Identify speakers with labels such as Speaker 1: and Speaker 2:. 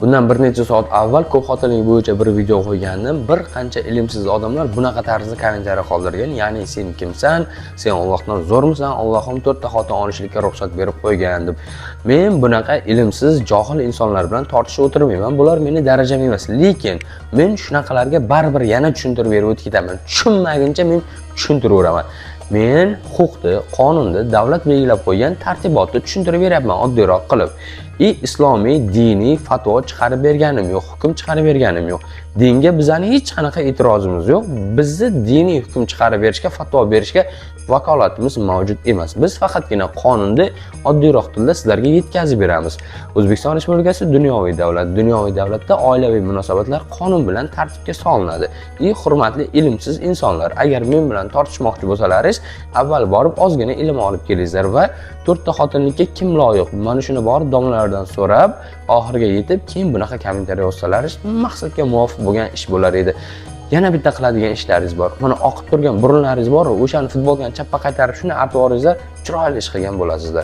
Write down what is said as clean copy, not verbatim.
Speaker 1: Bundan bir necha soat avval ko'p xotinlik bo'yicha bir video qo'ygandim. Bir qancha ilmsiz odamlar bunaqa tarzda kommentariy qoldirgan. Ya'ni sen kimsan? Sen Allohdan zo'rmisan? Allohim 4 ta xotin olishlikka ruxsat berib qo'ygan deb. Men bunaqa ilmsiz, johil insonlar bilan tortishib o'tirmayman. Bular meni darajam emas. Lekin men shunaqalarga baribir yana tushuntirib berib o'tib ketaman. Tushunmaguncha men tushuntiraveраman. Men huquqni, qonunni davlat belgilab qo'ygan tartibotni tushuntirib beryapman oddiyroq qilib. Islomiy diniy fatvo chiqarib berganim yo'q, hukm chiqarib berganim yo'q. Dinga bizning hech qanaqa e'tirozimiz yo'q. Bizni diniy hukm chiqarib berishga, fatvo berishga vakolatimiz mavjud emas. Biz faqatgina qonunni oddiyroq tilda sizlarga yetkazib beramiz. O'zbekiston Respublikasi dunyoviy davlat. Dunyoviy davlatda oilaviy munosabatlar qonun bilan tartibga solinadi. Hurmatli ilmsiz insonlar, agar men bilan tortishmoqchi bo'lsalaringiz, avval borib ozgina ilm olib kelingizlar va 4 ta xotinlikka kim loyiq? Mana shuni borib domlalardan so'rab, oxiriga yetib, keyin bunaqa kommentariy yozsalaringiz, maqsadga muvofiq bo'lgan ish bo'lar edi. Yana bitta qiladigan ishlaringiz bor. Mana oqib turgan burunlaringiz bor, o'shani futbolkani chappa qaytarib shuni artib yuboringizlar, chiroyli ish qilgan bo'lasizlar.